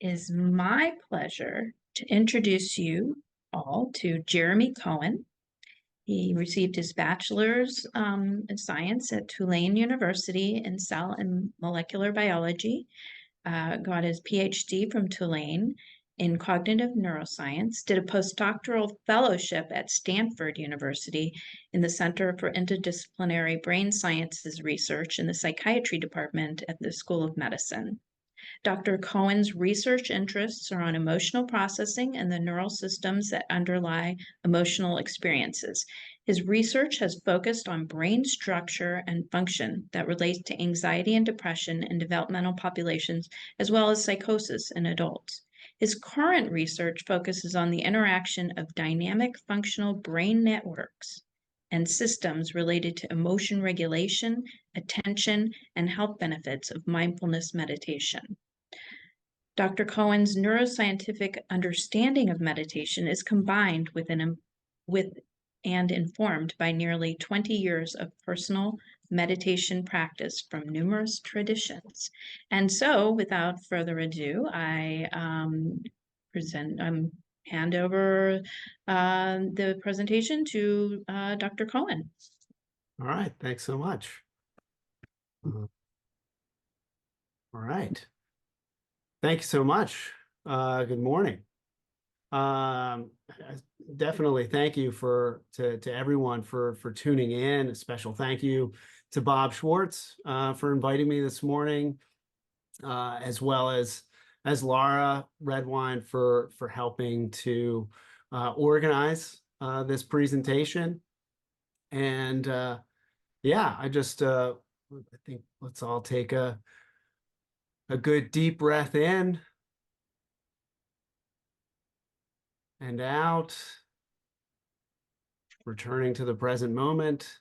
is my pleasure to introduce you all to Jeremy Cohen. He received his bachelor's in science at Tulane University in cell and molecular biology, got his PhD from Tulane in cognitive neuroscience, did a postdoctoral fellowship at Stanford University in the Center for Interdisciplinary Brain Sciences Research in the Psychiatry Department at the School of Medicine. Dr. Cohen's research interests are on emotional processing and the neural systems that underlie emotional experiences. His research has focused on brain structure and function that relates to anxiety and depression in developmental populations, as well as psychosis in adults. His current research focuses on the interaction of dynamic functional brain networks and systems related to emotion regulation, attention, and health benefits of mindfulness meditation. Dr. Cohen's neuroscientific understanding of meditation is combined with and informed by nearly 20 years of personal meditation practice from numerous traditions. And so, without further ado, I hand over the presentation to Dr. Cohen. All right, thanks so much. All right. Thank you so much. Good morning. Definitely thank you to everyone for tuning in. A special thank you to Bob Schwartz for inviting me this morning, as well as Laura Redwine for helping to organize this presentation. And yeah, I think let's all take a good deep breath in and out, returning to the present moment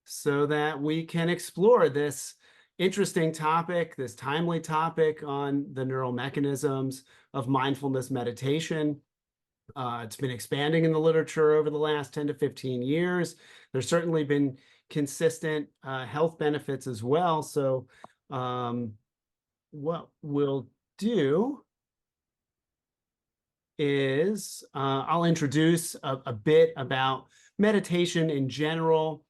so that we can explore this interesting topic, this timely topic on the neural mechanisms of mindfulness meditation. It's been expanding in the literature over the last 10 to 15 years. There's certainly been consistent health benefits as well. So what we'll do is I'll introduce a bit about meditation in general,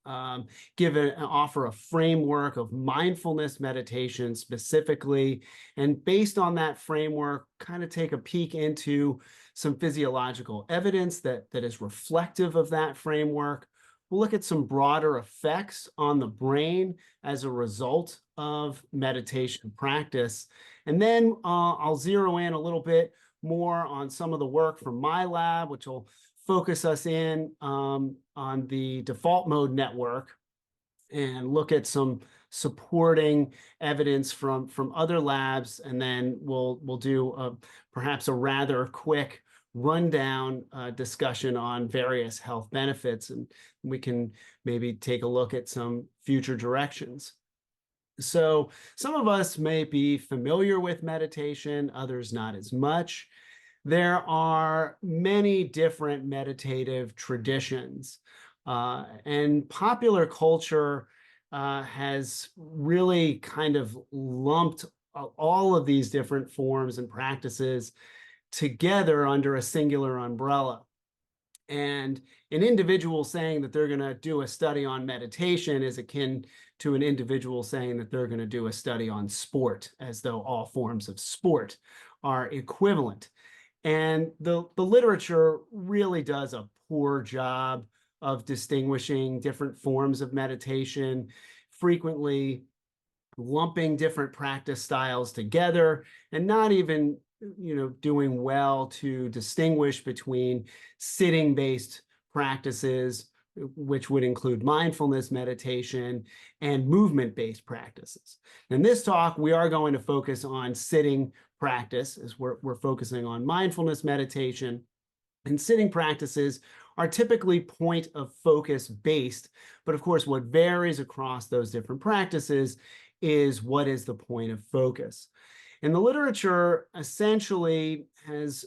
offer a framework of mindfulness meditation specifically, and based on that framework, kind of take a peek into some physiological evidence that is reflective of that framework. We'll look at some broader effects on the brain as a result of meditation practice. And then I'll zero in a little bit more on some of the work from my lab, which will focus us in on the default mode network and look at some supporting evidence from other labs. And then we'll do perhaps a rather quick rundown discussion on various health benefits, and we can maybe take a look at some future directions. So some of us may be familiar with meditation, others not as much. There are many different meditative traditions, and popular culture has really kind of lumped all of these different forms and practices together under a singular umbrella. And an individual saying that they're going to do a study on meditation is akin to an individual saying that they're going to do a study on sport, as though all forms of sport are equivalent. And the literature really does a poor job of distinguishing different forms of meditation, frequently lumping different practice styles together, and not even doing well to distinguish between sitting-based practices, which would include mindfulness meditation, and movement-based practices. In this talk, we are going to focus on sitting practice, as we're focusing on mindfulness meditation. And sitting practices are typically point of focus based, but of course, what varies across those different practices is what is the point of focus. And the literature essentially has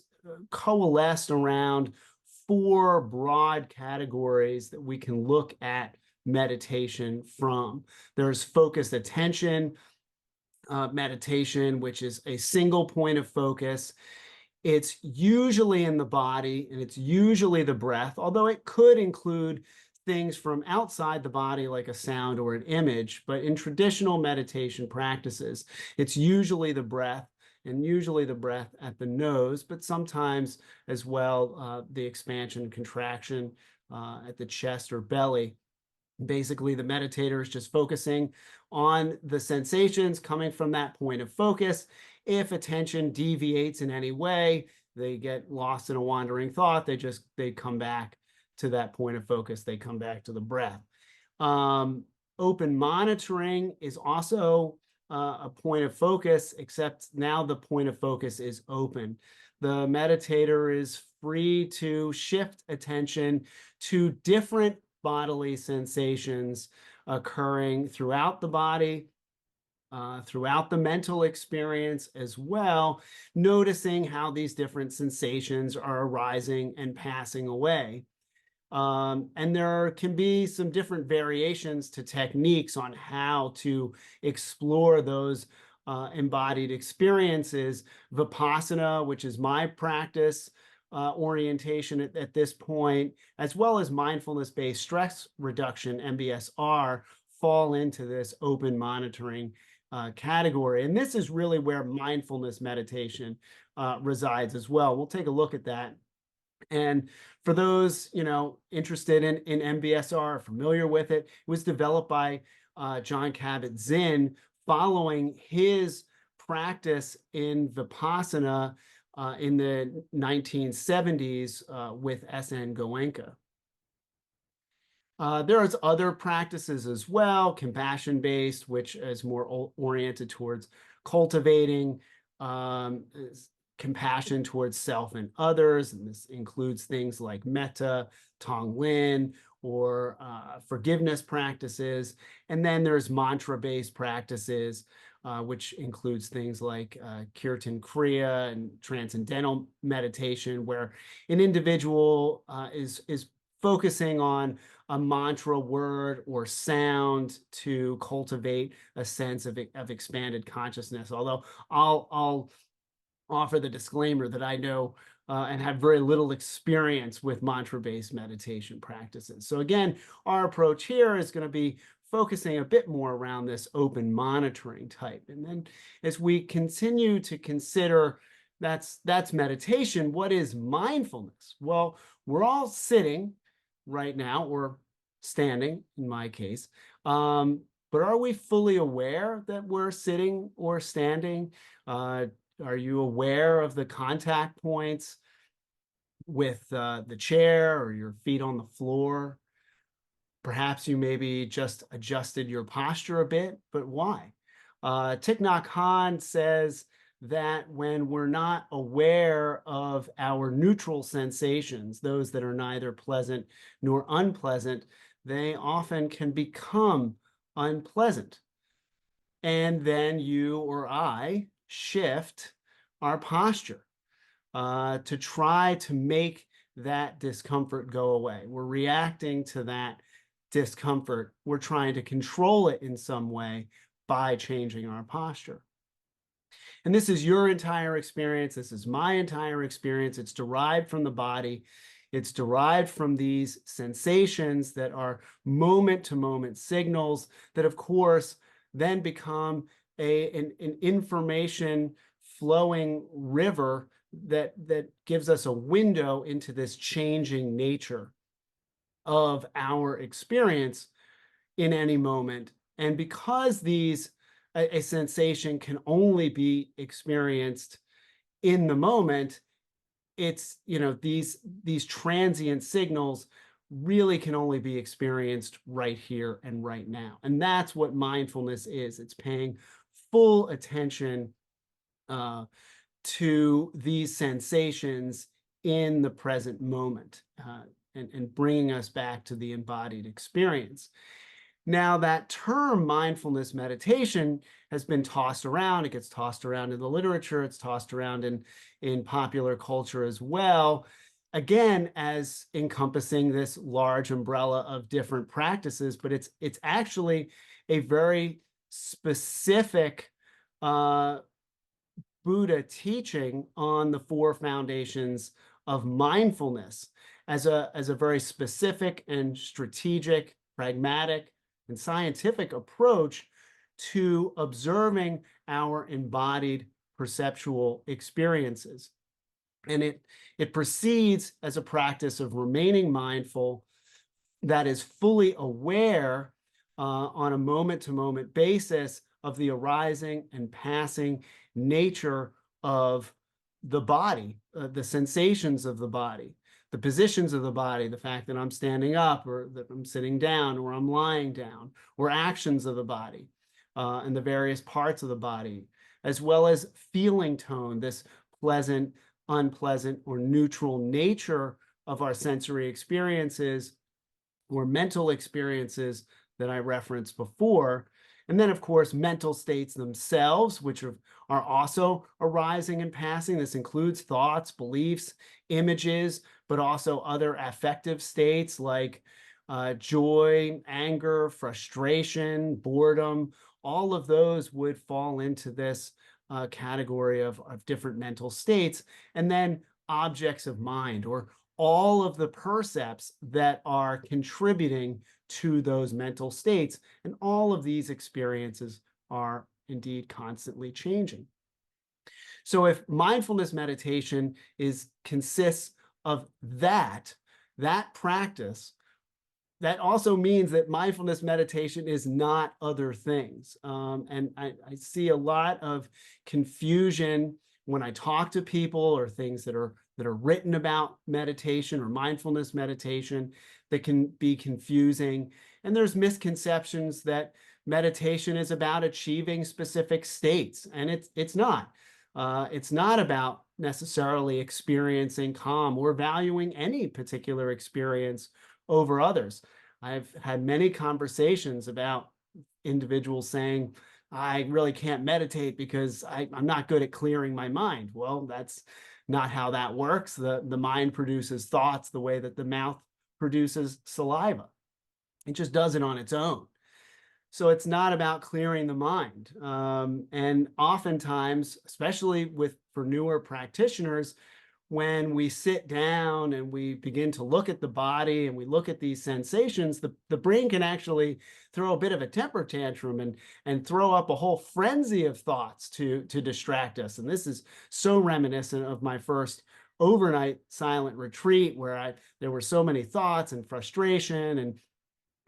coalesced around 4 broad categories that we can look at meditation from. There's focused attention, meditation, which is a single point of focus. It's usually in the body and it's usually the breath, although it could include things from outside the body like a sound or an image. But in traditional meditation practices, it's usually the breath, and usually the breath at the nose, but sometimes as well the expansion, contraction at the chest or belly. Basically, the meditator is just focusing on the sensations coming from that point of focus. If attention deviates in any way, they get lost in a wandering thought, they come back to that point of focus. They come back to the breath. Um, Open monitoring is also a point of focus, except now the point of focus is open. The meditator is free to shift attention to different bodily sensations occurring throughout the body, throughout the mental experience as well, noticing how these different sensations are arising and passing away. And there can be some different variations to techniques on how to explore those embodied experiences. Vipassana, which is my practice orientation at this point, as well as mindfulness-based stress reduction, MBSR, fall into this open monitoring category. And this is really where mindfulness meditation resides as well. We'll take a look at that. And for those, interested in MBSR, familiar with it, it was developed by Jon Kabat-Zinn following his practice in Vipassana in the 1970s with S.N. Goenka. There's other practices as well, compassion-based, which is more oriented towards cultivating compassion towards self and others. And this includes things like metta, Tonglen, or forgiveness practices. And then there's mantra-based practices, which includes things like kirtan kriya and transcendental meditation, where an individual is focusing on a mantra word or sound to cultivate a sense of expanded consciousness. Although I'll offer the disclaimer that I know and have very little experience with mantra-based meditation practices. So again, our approach here is going to be focusing a bit more around this open monitoring type. And then as we continue to consider that's meditation, what is mindfulness? Well, we're all sitting right now, or standing in my case, but are we fully aware that we're sitting or standing? Are you aware of the contact points with the chair or your feet on the floor? Perhaps you maybe just adjusted your posture a bit, but why? Thich Nhat Hanh says that when we're not aware of our neutral sensations, those that are neither pleasant nor unpleasant, they often can become unpleasant. And then you or I shift our posture to try to make that discomfort go away. We're reacting to that discomfort. We're trying to control it in some way by changing our posture. And this is your entire experience. This is my entire experience. It's derived from the body. It's derived from these sensations that are moment-to-moment signals that, of course, then become an information flowing river that gives us a window into this changing nature of our experience in any moment. And because a sensation can only be experienced in the moment, it's, these transient signals really can only be experienced right here and right now. And that's what mindfulness is. It's paying full attention to these sensations in the present moment and bringing us back to the embodied experience. Now, that term mindfulness meditation has been tossed around. It gets tossed around in the literature. It's tossed around in popular culture as well, again, as encompassing this large umbrella of different practices, but it's actually a very specific uh, Buddha teaching on the four foundations of mindfulness as a very specific and strategic, pragmatic, and scientific approach to observing our embodied perceptual experiences. And it proceeds as a practice of remaining mindful that is fully aware on a moment-to-moment basis of the arising and passing nature of the body, the sensations of the body, the positions of the body, the fact that I'm standing up or that I'm sitting down or I'm lying down, or actions of the body and the various parts of the body, as well as feeling tone, this pleasant, unpleasant, or neutral nature of our sensory experiences or mental experiences that I referenced before. And then, of course, mental states themselves, which are also arising and passing. This includes thoughts, beliefs, images, but also other affective states like joy, anger, frustration, boredom. All of those would fall into this category of different mental states. And then objects of mind, or all of the percepts that are contributing to those mental states. And all of these experiences are indeed constantly changing. So if mindfulness meditation consists of that practice, that also means that mindfulness meditation is not other things. And I see a lot of confusion when I talk to people, or things that are written about meditation or mindfulness meditation that can be confusing. And there's misconceptions that meditation is about achieving specific states, and it's not. It's not about necessarily experiencing calm or valuing any particular experience over others. I've had many conversations about individuals saying, I really can't meditate because I'm not good at clearing my mind. Well, that's not how that works. The mind produces thoughts the way that the mouth produces saliva. It just does it on its own. So it's not about clearing the mind. And oftentimes, especially for newer practitioners, when we sit down and we begin to look at the body and we look at these sensations, the brain can actually throw a bit of a temper tantrum and throw up a whole frenzy of thoughts to distract us. And this is so reminiscent of my first overnight silent retreat, where there were so many thoughts and frustration and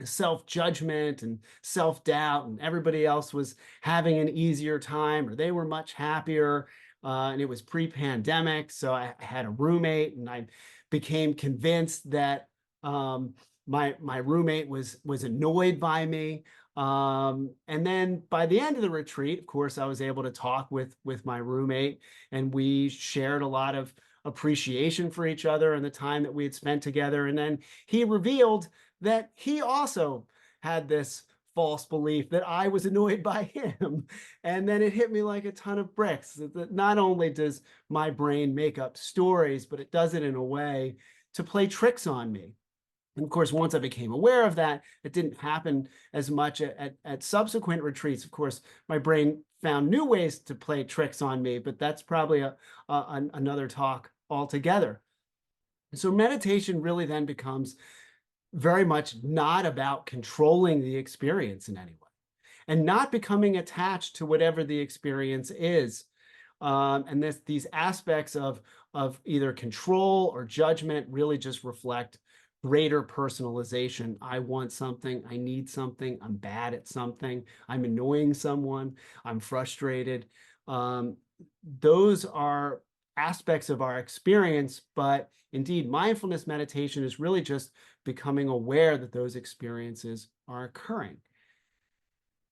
self-judgment and self-doubt, and everybody else was having an easier time, or they were much happier. And it was pre-pandemic, so I had a roommate, and I became convinced that my roommate was annoyed by me. And then by the end of the retreat, of course, I was able to talk with my roommate, and we shared a lot of appreciation for each other and the time that we had spent together. And then he revealed that he also had this false belief that I was annoyed by him. And then it hit me like a ton of bricks that not only does my brain make up stories, but it does it in a way to play tricks on me. And of course, once I became aware of that, it didn't happen as much at subsequent retreats. Of course, my brain found new ways to play tricks on me, but that's probably another talk altogether. So meditation really then becomes very much not about controlling the experience in any way, and not becoming attached to whatever the experience is. And these aspects of either control or judgment really just reflect greater personalization. I want something, I need something, I'm bad at something, I'm annoying someone, I'm frustrated. Those are aspects of our experience, but indeed, mindfulness meditation is really just becoming aware that those experiences are occurring.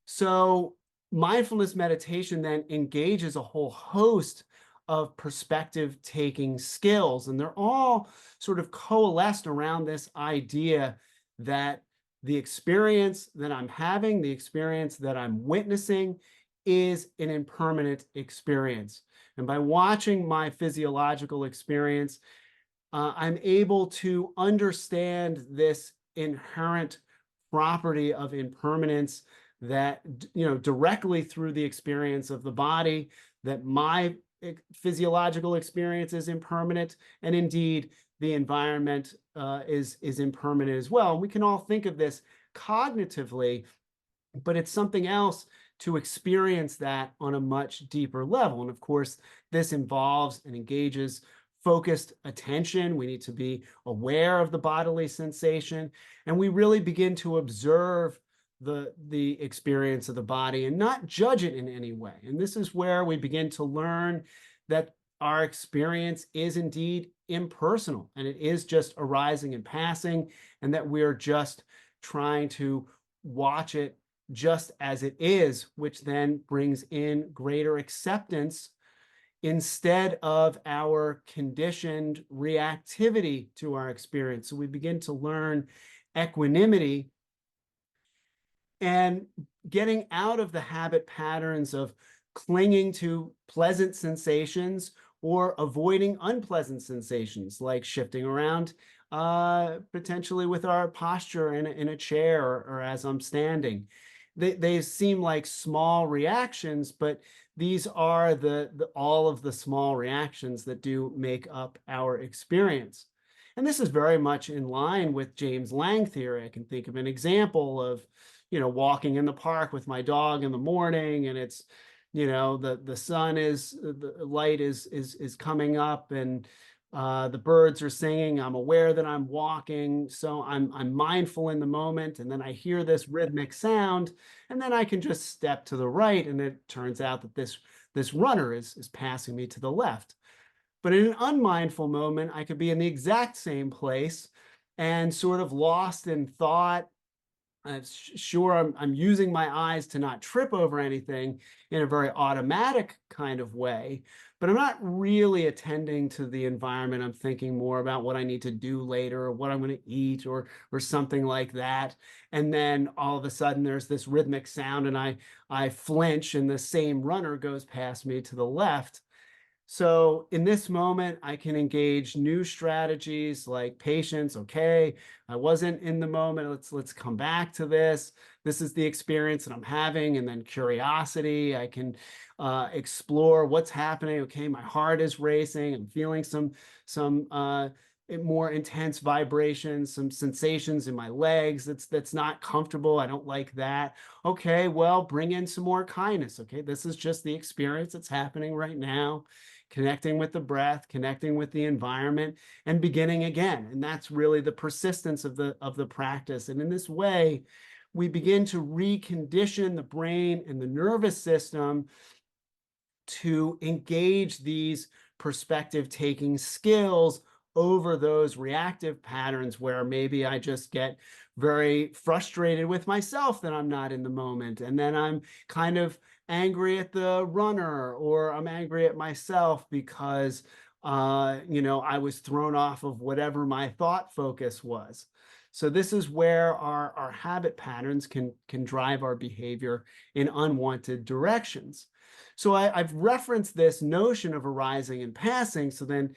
So mindfulness meditation then engages a whole host of perspective-taking skills, and they're all sort of coalesced around this idea that the experience that I'm having, the experience that I'm witnessing, is an impermanent experience. And by watching my physiological experience, I'm able to understand this inherent property of impermanence that, directly through the experience of the body, that my physiological experience is impermanent, and indeed the environment is impermanent as well. And we can all think of this cognitively, but it's something else to experience that on a much deeper level. And of course, this involves and engages focused attention. We need to be aware of the bodily sensation, and we really begin to observe the experience of the body and not judge it in any way. And this is where we begin to learn that our experience is indeed impersonal, and it is just arising and passing, and that we're just trying to watch it just as it is, which then brings in greater acceptance instead of our conditioned reactivity to our experience. So we begin to learn equanimity and getting out of the habit patterns of clinging to pleasant sensations or avoiding unpleasant sensations, like shifting around potentially with our posture in a chair, or as I'm standing. They seem like small reactions, but these are all of the small reactions that do make up our experience. And this is very much in line with James Lang theory. I can think of an example of, walking in the park with my dog in the morning, and it's, the sun the light is coming up, and the birds are singing. I'm aware that I'm walking, so I'm mindful in the moment, and then I hear this rhythmic sound, and then I can just step to the right, and it turns out that this runner is passing me to the left. But in an unmindful moment, I could be in the exact same place and sort of lost in thought. Sure, I'm using my eyes to not trip over anything in a very automatic kind of way, but I'm not really attending to the environment. I'm thinking more about what I need to do later, or what I'm going to eat, or something like that. And then all of a sudden, there's this rhythmic sound, and I flinch, and the same runner goes past me to the left. So in this moment, I can engage new strategies like patience. Okay, I wasn't in the moment. Let's come back to this. This is the experience that I'm having, and then curiosity. I can explore what's happening. Okay, my heart is racing. I'm feeling some more intense vibrations, some sensations in my legs. That's not comfortable. I don't like that. Okay, well, bring in some more kindness. Okay, this is just the experience that's happening right now, connecting with the breath, connecting with the environment, and beginning again. And that's really the persistence of the practice. And in this way, we begin to recondition the brain and the nervous system to engage these perspective taking skills over those reactive patterns where maybe I just get very frustrated with myself that I'm not in the moment. And then I'm kind of angry at the runner, or I'm angry at myself because, I was thrown off of whatever my thought focus was. So this is where our habit patterns can drive our behavior in unwanted directions. So I've referenced this notion of arising and passing. So then,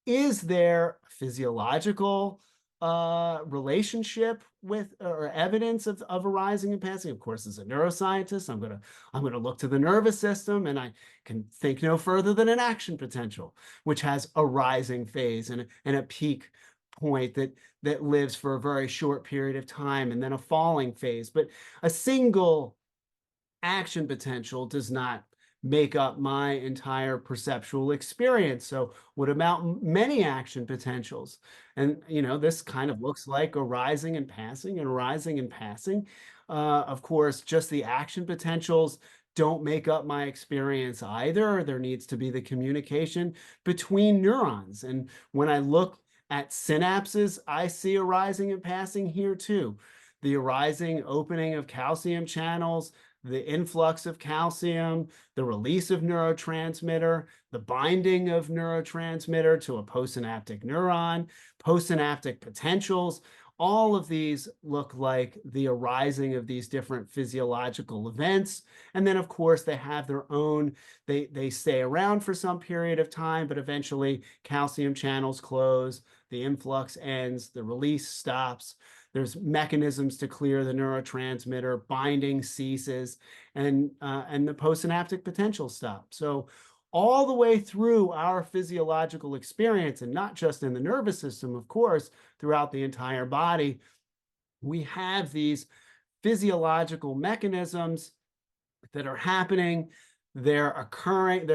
is there physiological relationship with, or evidence of arising and passing? Of course, as a neuroscientist, I'm gonna look to the nervous system, and I can think no further than an action potential, which has a rising phase and a peak point that lives for a very short period of time, and then a falling phase. But a single action potential does not make up my entire perceptual experience. So what about many action potentials? And this kind of looks like arising and passing and arising and passing. Of course, just the action potentials don't make up my experience either. There needs to be the communication between neurons. And when I look at synapses, I see arising and passing here too. The arising, opening of calcium channels, the influx of calcium, the release of neurotransmitter, the binding of neurotransmitter to a postsynaptic neuron, postsynaptic potentials. All of these look like the arising of these different physiological events. And then, of course, they have their own, they stay around for some period of time, but eventually calcium channels close, the influx ends, the release stops. There's mechanisms to clear the neurotransmitter, binding ceases, and the postsynaptic potential stops. So all the way through our physiological experience, and not just in the nervous system, of course, throughout the entire body, we have these physiological mechanisms that are happening. They're occurring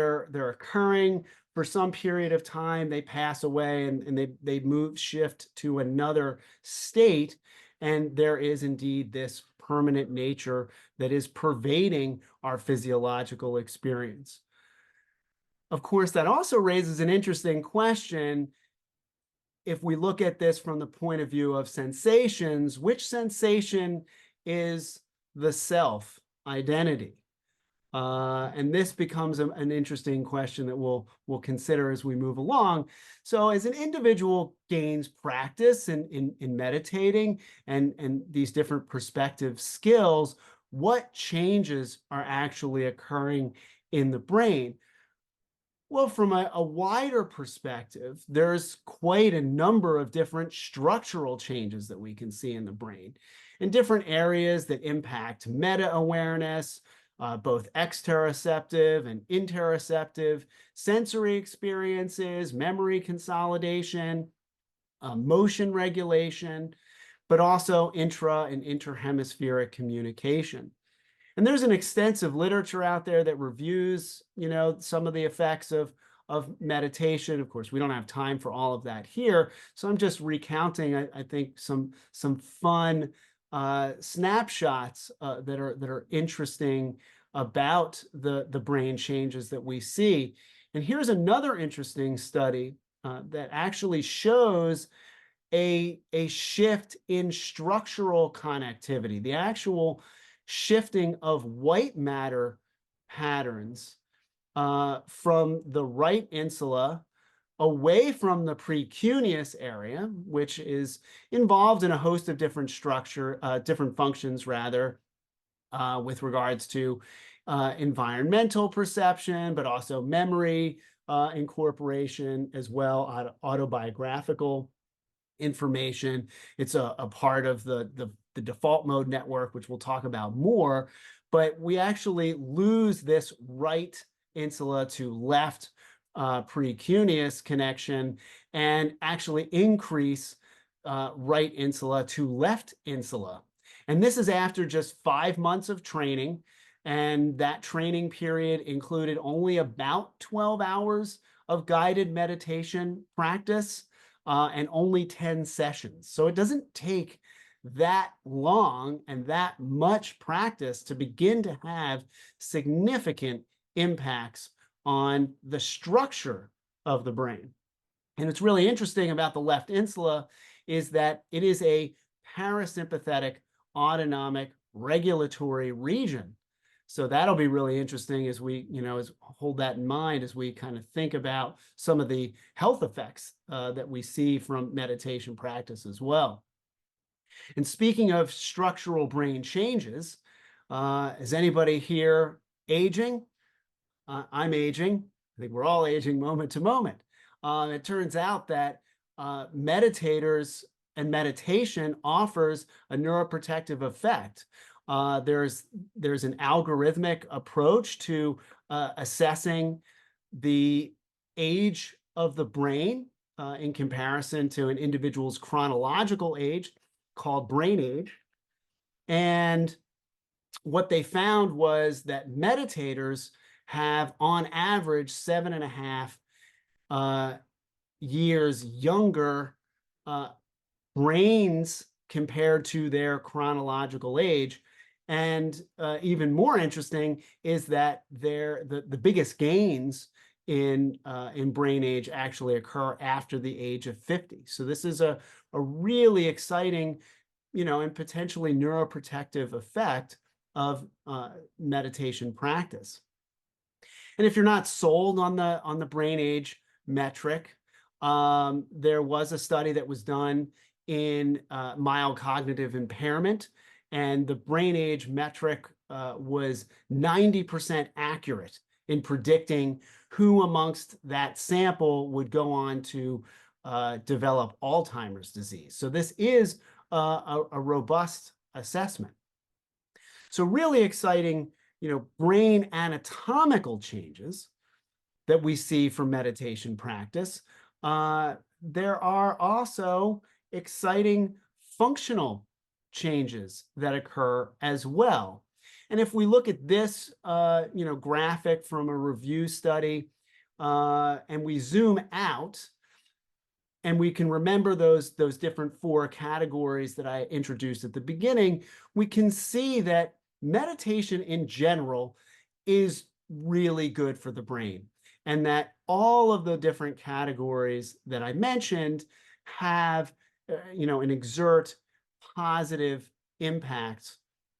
for some period of time. They pass away, and they shift to another state. And there is indeed this permanent nature that is pervading our physiological experience. Of course, that also raises an interesting question. If we look at this from the point of view of sensations, which sensation is the self identity? And this becomes an interesting question that we'll consider as we move along. So as an individual gains practice in meditating and these different perspective skills, what changes are actually occurring in the brain? Well, from a wider perspective, there's quite a number of different structural changes that we can see in the brain in different areas that impact meta-awareness, both exteroceptive and interoceptive, sensory experiences, memory consolidation, motion regulation, but also intra and interhemispheric communication. And there's an extensive literature out there that reviews, some of the effects of meditation. Of course, we don't have time for all of that here, so I'm just recounting, I think, some fun snapshots that are interesting about the brain changes that we see. And here's another interesting study that actually shows a shift in structural connectivity, the actual shifting of white matter patterns from the right insula away from the precuneus area, which is involved in a host of different different functions rather, with regards to environmental perception, but also memory incorporation, as well, autobiographical information. It's a part of the default mode network, which we'll talk about more, but we actually lose this right insula to left precuneus connection and actually increase right insula to left insula. And this is after just 5 months of training. And that training period included only about 12 hours of guided meditation practice and only 10 sessions. So it doesn't take that long and that much practice to begin to have significant impacts on the structure of the brain. And it's really interesting about the left insula is that it is a parasympathetic autonomic regulatory region. So that'll be really interesting as we, hold that in mind as we kind of think about some of the health effects that we see from meditation practice as well. And speaking of structural brain changes, is anybody here aging? I'm aging. I think we're all aging moment to moment. It turns out that meditators and meditation offers a neuroprotective effect. There's an algorithmic approach to assessing the age of the brain in comparison to an individual's chronological age, called brain age. And what they found was that meditators have, on average, 7.5 years younger brains compared to their chronological age. And even more interesting is that the biggest gains in brain age actually occur after the age of 50. So this is a really exciting, and potentially neuroprotective effect of meditation practice. And if you're not sold on the brain age metric, there was a study that was done in mild cognitive impairment, and the brain age metric was 90% accurate in predicting who amongst that sample would go on to develop Alzheimer's disease. So this is a robust assessment. So really exciting, brain anatomical changes that we see from meditation practice. There are also exciting functional changes that occur as well. And if we look at this, graphic from a review study, and we zoom out, and we can remember those different four categories that I introduced at the beginning, we can see that meditation in general is really good for the brain, and that all of the different categories that I mentioned have, and exert positive impact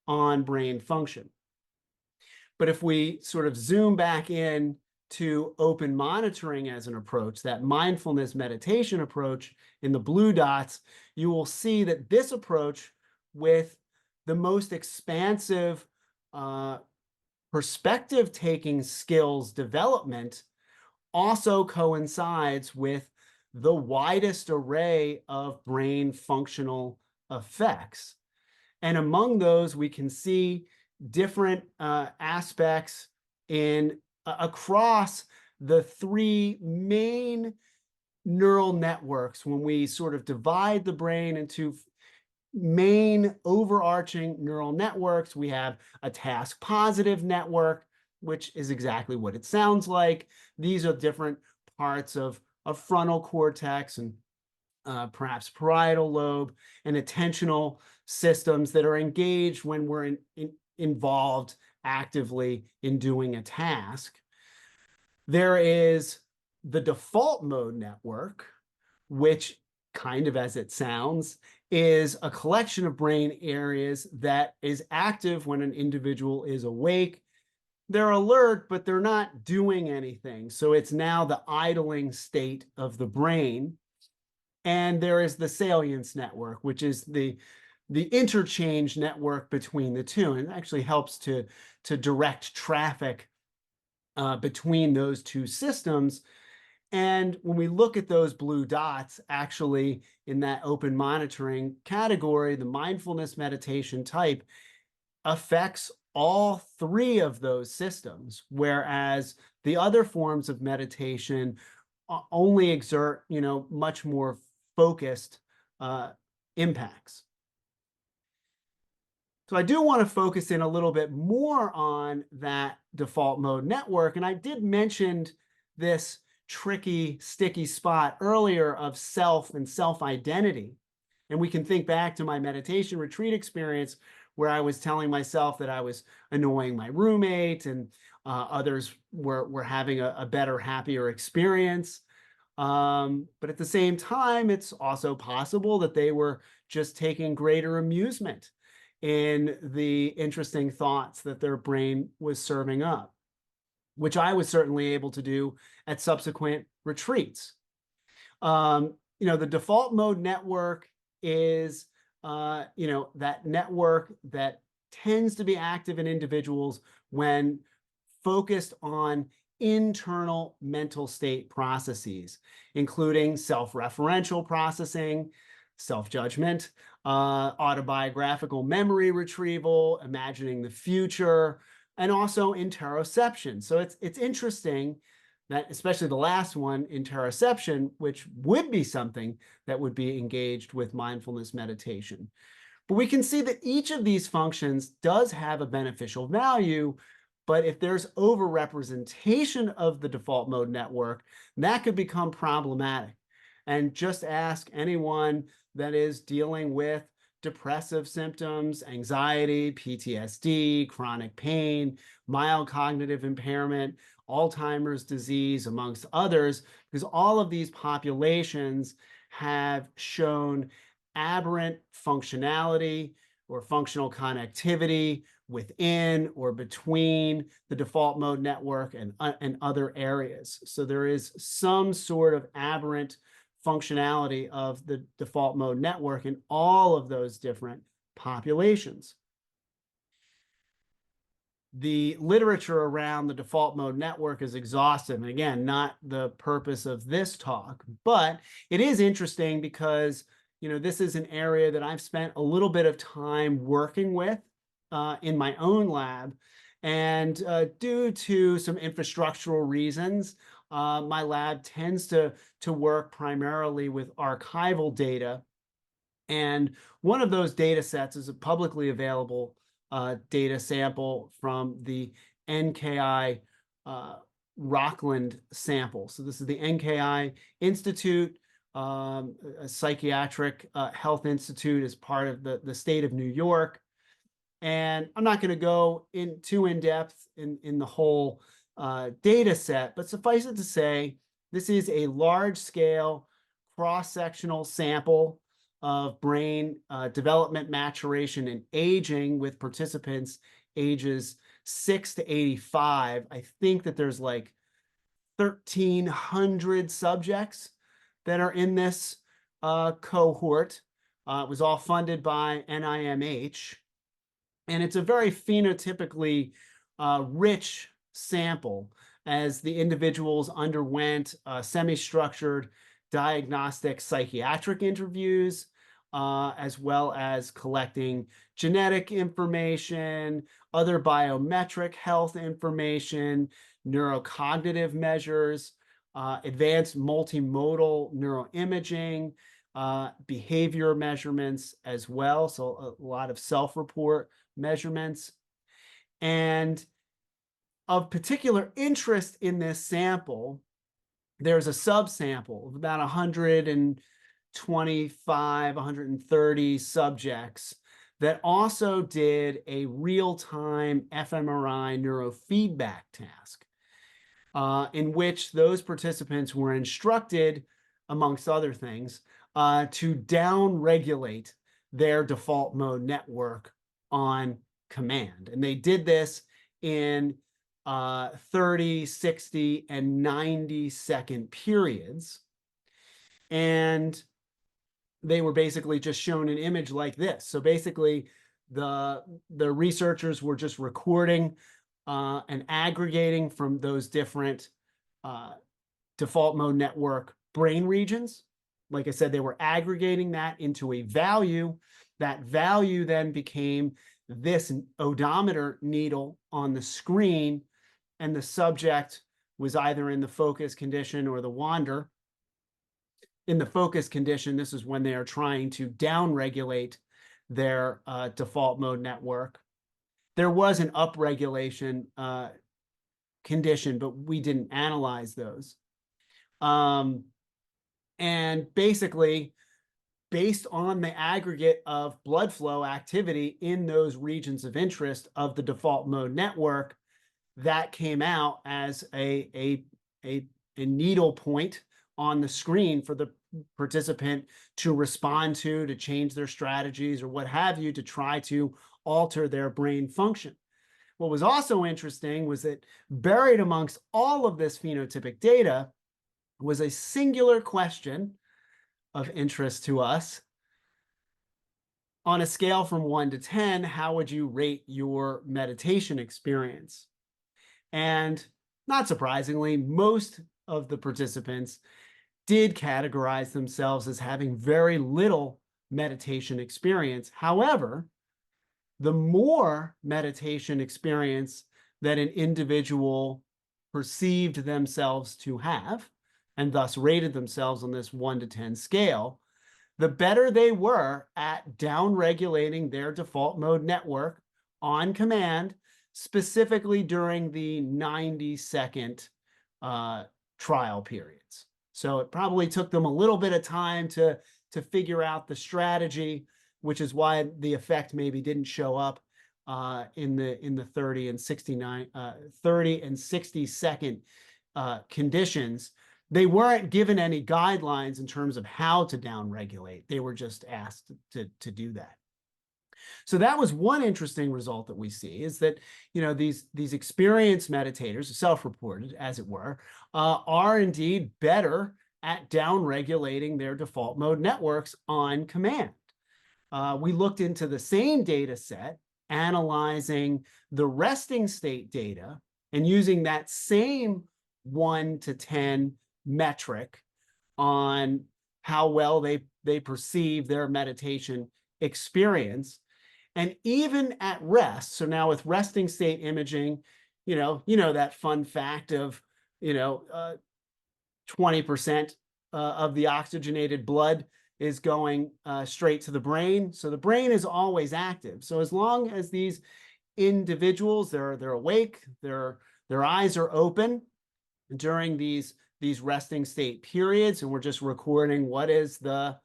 on brain function. But if we sort of zoom back in to open monitoring as an approach, that mindfulness meditation approach in the blue dots, you will see that this approach, with the most expansive perspective taking skills development, also coincides with the widest array of brain functional effects. And among those, we can see different aspects in across the three main neural networks. When we sort of divide the brain into main overarching neural networks, we have a task positive network, which is exactly what it sounds like. These are different parts of frontal cortex and perhaps parietal lobe and attentional systems that are engaged when we're involved actively in doing a task. There is the default mode network, which, kind of as it sounds, is a collection of brain areas that is active when an individual is awake. They're alert, but they're not doing anything. So it's now the idling state of the brain. And there is the salience network, which is the interchange network between the two, and it actually helps to direct traffic between those two systems. And when we look at those blue dots, actually in that open monitoring category, the mindfulness meditation type affects all three of those systems, whereas the other forms of meditation only exert, much more focused impacts. So I do want to focus in a little bit more on that default mode network. And I did mention this tricky, sticky spot earlier of self and self-identity. And we can think back to my meditation retreat experience where I was telling myself that I was annoying my roommate, and others were having a better, happier experience. But at the same time, it's also possible that they were just taking greater amusement in the interesting thoughts that their brain was serving up, which I was certainly able to do at subsequent retreats. The default mode network is, that network that tends to be active in individuals when focused on internal mental state processes, including self-referential processing, self-judgment, autobiographical memory retrieval, imagining the future, and also interoception. So it's interesting that, especially the last one, interoception, which would be something that would be engaged with mindfulness meditation. But we can see that each of these functions does have a beneficial value. But if there's overrepresentation of the default mode network, that could become problematic. And just ask anyone that is dealing with depressive symptoms, anxiety, PTSD, chronic pain, mild cognitive impairment, Alzheimer's disease, amongst others, because all of these populations have shown aberrant functionality or functional connectivity within or between the default mode network and other areas. So there is some sort of aberrant functionality of the default mode network in all of those different populations. The literature around the default mode network is exhaustive, and again, not the purpose of this talk, but it is interesting because this is an area that I've spent a little bit of time working with in my own lab. And due to some infrastructural reasons, my lab tends to work primarily with archival data. And one of those data sets is a publicly available data sample from the NKI Rockland sample. So this is the NKI Institute, a psychiatric health institute as part of the state of New York. And I'm not going to go too in depth in the whole data set, but suffice it to say, this is a large scale cross-sectional sample of brain development, maturation, and aging with participants ages 6 to 85. I think that there's like 1,300 subjects that are in this cohort. It was all funded by NIMH. And it's a very phenotypically rich sample as the individuals underwent semi-structured diagnostic psychiatric interviews, as well as collecting genetic information, other biometric health information, neurocognitive measures, advanced multimodal neuroimaging, behavior measurements as well. So a lot of self-report measurements. And of particular interest in this sample, there's a subsample of about 125, 130 subjects that also did a real-time fMRI neurofeedback task, in which those participants were instructed, amongst other things, to down-regulate their default mode network on command. And they did this in 30, 60, and 90-second periods. And they were basically just shown an image like this. So basically, the researchers were just recording and aggregating from those different default mode network brain regions. Like I said, they were aggregating that into a value. That value then became this odometer needle on the screen, and the subject was either in the focus condition or the wander. In the focus condition, this is when they are trying to downregulate their default mode network. There was an upregulation condition, but we didn't analyze those. And basically, based on the aggregate of blood flow activity in those regions of interest of the default mode network, that came out as a needle point on the screen for the participant to respond to change their strategies or what have you, to try to alter their brain function. What was also interesting was that buried amongst all of this phenotypic data was a singular question of interest to us. On a scale from 1 to 10, how would you rate your meditation experience? And not surprisingly, most of the participants did categorize themselves as having very little meditation experience. However, the more meditation experience that an individual perceived themselves to have, and thus rated themselves on this 1 to 10 scale, the better they were at downregulating their default mode network on command, specifically during the 90-second trial periods. So it probably took them a little bit of time to figure out the strategy, which is why the effect maybe didn't show up in the 30 and 60-second conditions. They weren't given any guidelines in terms of how to downregulate. They were just asked to do that. So that was one interesting result that we see, is that these experienced meditators, self-reported as it were, are indeed better at downregulating their default mode networks on command. We looked into the same data set, analyzing the resting state data, and using that same 1 to 10 metric on how well they perceive their meditation experience. And even at rest, so now with resting state imaging, that fun fact of, 20% of the oxygenated blood is going straight to the brain. So the brain is always active. So as long as these individuals, they're awake, their eyes are open during these resting state periods, and we're just recording what is the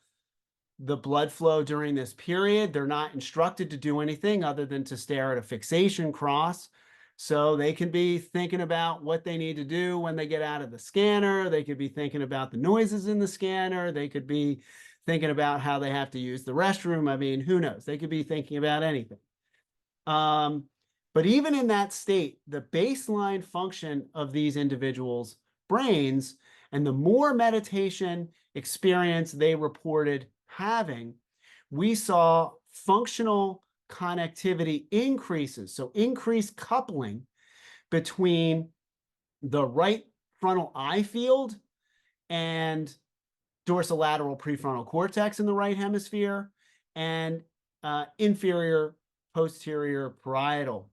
blood flow during this period. They're not instructed to do anything other than to stare at a fixation cross. So they can be thinking about what they need to do when they get out of the scanner. They could be thinking about the noises in the scanner. They could be thinking about how they have to use the restroom. I mean, who knows? They could be thinking about anything. But even in that state, the baseline function of these individuals' brains, and the more meditation experience they reported having, we saw functional connectivity increases. So increased coupling between the right frontal eye field and dorsolateral prefrontal cortex in the right hemisphere, and inferior posterior parietal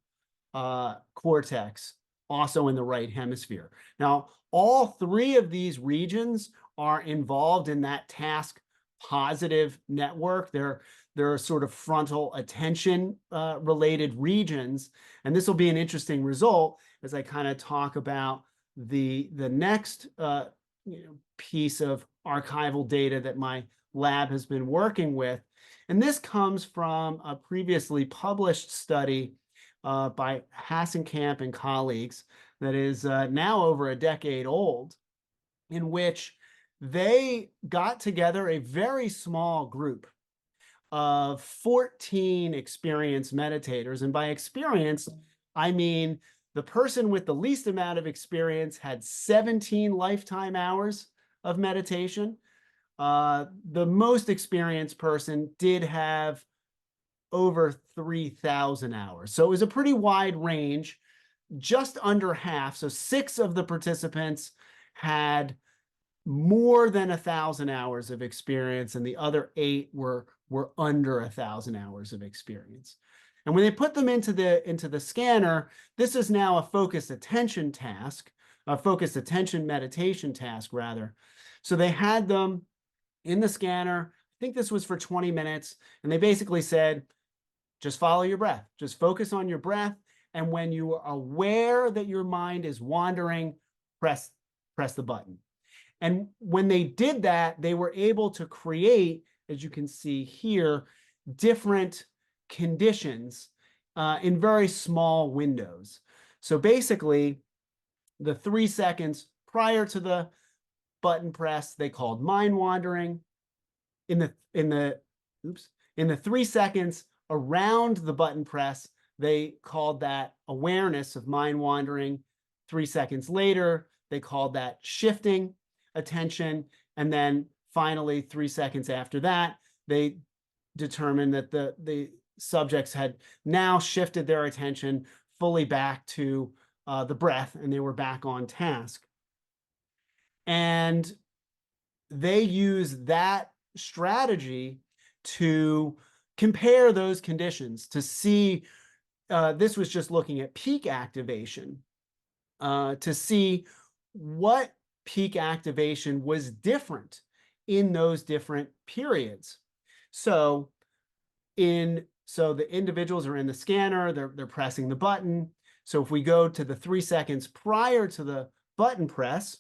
cortex also in the right hemisphere. Now, all three of these regions are involved in that task positive network. They're sort of frontal attention related regions. And this will be an interesting result as I kind of talk about the next piece of archival data that my lab has been working with. And this comes from a previously published study by Hassenkamp and colleagues that is now over a decade old, in which they got together a very small group of 14 experienced meditators. And by experienced, I mean the person with the least amount of experience had 17 lifetime hours of meditation. The most experienced person did have over 3,000 hours. So it was a pretty wide range, just under half. So 6 of the participants had more than 1,000 hours of experience, and the other 8 were under 1,000 hours of experience. And when they put them into the scanner, this is now a focused attention task, a focused attention meditation task, rather. So they had them in the scanner. I think this was for 20 minutes. And they basically said, just follow your breath. Just focus on your breath. And when you are aware that your mind is wandering, press the button. And when they did that, they were able to create, as you can see here, different conditions in very small windows. So basically, the 3 seconds prior to the button press, they called mind wandering. In the 3 seconds around the button press, they called that awareness of mind wandering. 3 seconds later, they called that shifting attention. And then finally, 3 seconds after that, they determined that the subjects had now shifted their attention fully back to the breath, and they were back on task. And they use that strategy to compare those conditions to see, this was just looking at peak activation, to see what peak activation was different in those different periods. So the individuals are in the scanner, they're pressing the button. So if we go to the 3 seconds prior to the button press,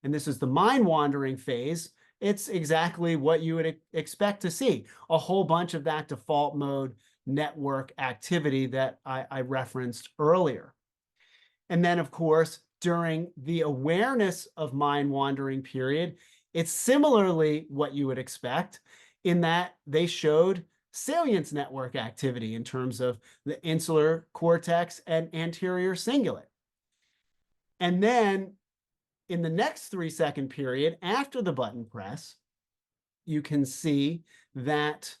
and this is the mind wandering phase, it's exactly what you would expect to see. A whole bunch of that default mode network activity that I referenced earlier. And then, of course, during the awareness of mind wandering period, it's similarly what you would expect, in that they showed salience network activity in terms of the insular cortex and anterior cingulate. And then in the next 3 second period after the button press, you can see that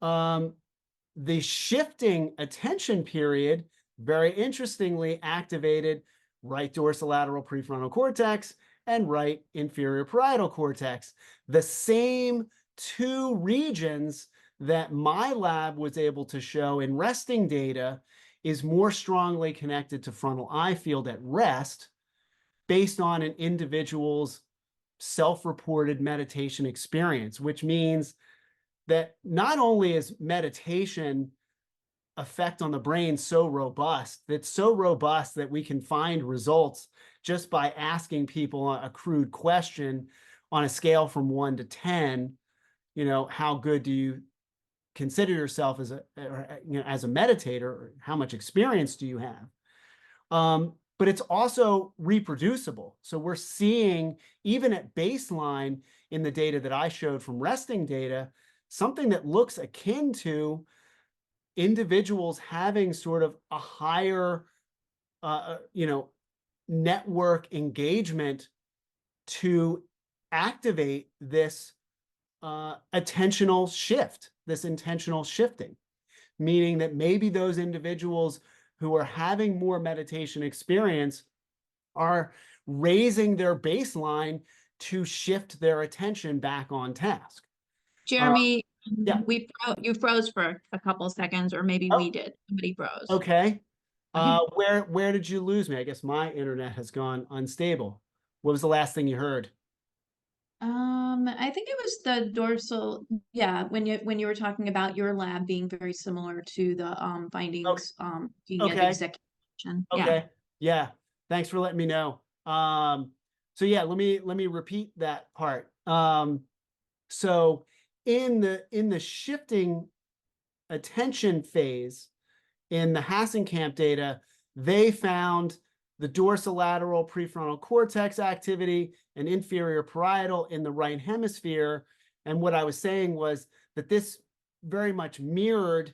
the shifting attention period very interestingly activated right dorsolateral prefrontal cortex and right inferior parietal cortex. The same two regions that my lab was able to show in resting data is more strongly connected to frontal eye field at rest based on an individual's self-reported meditation experience, which means that not only is meditation effect on the brain so robust, that's so robust that we can find results just by asking people a crude question on a scale from 1 to 10, how good do you consider yourself as as a meditator, or how much experience do you have? But it's also reproducible. So we're seeing, even at baseline in the data that I showed from resting data, something that looks akin to individuals having sort of a higher, network engagement to activate this attentional shift, this intentional shifting, meaning that maybe those individuals who are having more meditation experience are raising their baseline to shift their attention back on task. Uh, Jeremy, yeah. you froze for a couple seconds, or maybe we Oh, did. Somebody froze. okay. Okay. Where did you lose me? I guess my internet has gone unstable. What was the last thing you heard? I think it was the dorsal, yeah, when you were talking about your lab being very similar to the Okay. findings looking at Okay. executive function. Yeah. Okay. Yeah. Thanks for letting me know. So yeah, let me repeat that part. So in the shifting attention phase in the Hassenkamp data, they found the dorsolateral prefrontal cortex activity and inferior parietal in the right hemisphere. And what I was saying was that this very much mirrored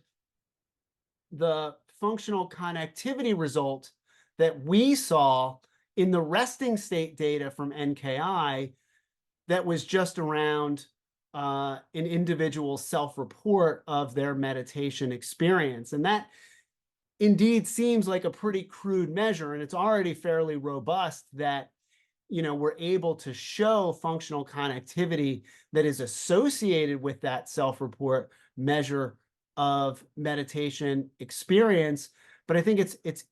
the functional connectivity result that we saw in the resting state data from NKI that was just around an individual's self-report of their meditation experience. And that indeed seems like a pretty crude measure, and it's already fairly robust that we're able to show functional connectivity that is associated with that self-report measure of meditation experience. But I think it's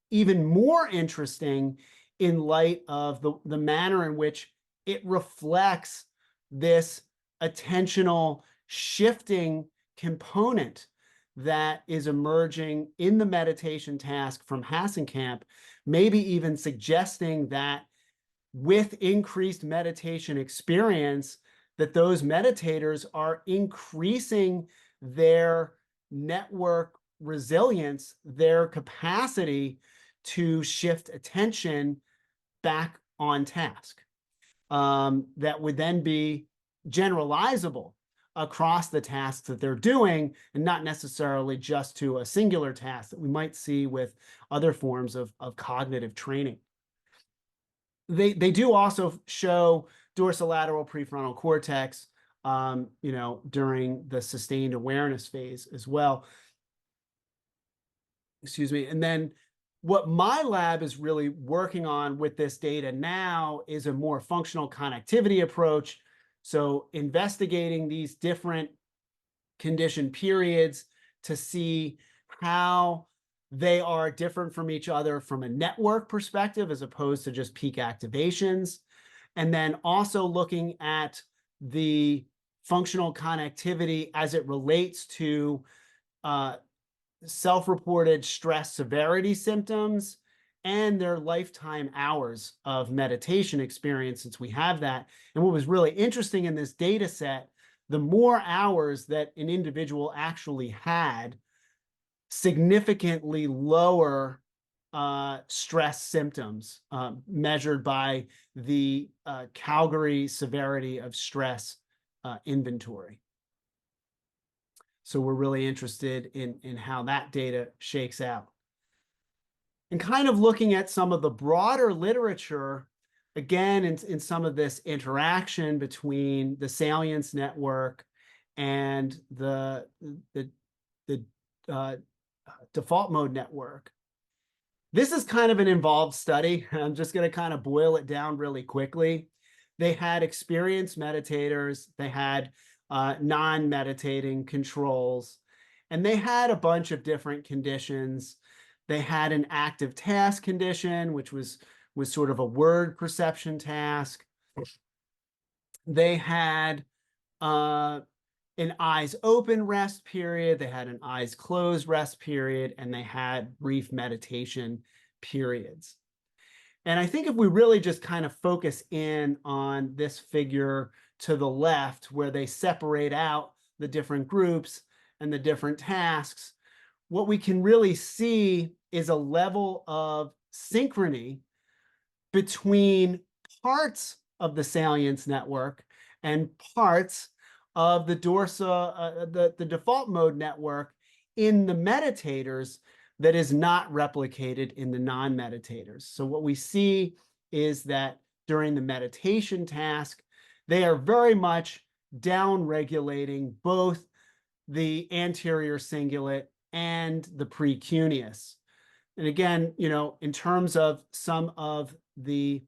even more interesting in light of the manner in which it reflects this attentional shifting component that is emerging in the meditation task from Hassenkamp, maybe even suggesting that with increased meditation experience, that those meditators are increasing their network resilience, their capacity to shift attention back on task. That would then be generalizable across the tasks that they're doing, and not necessarily just to a singular task that we might see with other forms of cognitive training. They do also show dorsolateral prefrontal cortex, during the sustained awareness phase as well. Excuse me. And then what my lab is really working on with this data now is a more functional connectivity approach. So investigating these different condition periods to see how they are different from each other from a network perspective, as opposed to just peak activations. And then also looking at the functional connectivity as it relates to self-reported stress severity symptoms and their lifetime hours of meditation experience, since we have that. And what was really interesting in this data set, the more hours that an individual actually had, significantly lower stress symptoms measured by the Calgary Severity of Stress inventory. So we're really interested in how that data shakes out. And kind of looking at some of the broader literature, again, in some of this interaction between the salience network and the default mode network. This is kind of an involved study. I'm just going to kind of boil it down really quickly. They had experienced meditators, they had non-meditating controls, and they had a bunch of different conditions. They had an active task condition, which was sort of a word perception task. They had an eyes open rest period, they had an eyes closed rest period, and they had brief meditation periods. And I think if we really just kind of focus in on this figure to the left, where they separate out the different groups and the different tasks, what we can really see is a level of synchrony between parts of the salience network and parts of the the default mode network in the meditators that is not replicated in the non-meditators. So what we see is that during the meditation task, they are very much down-regulating both the anterior cingulate and the precuneus. And again, in terms of some of the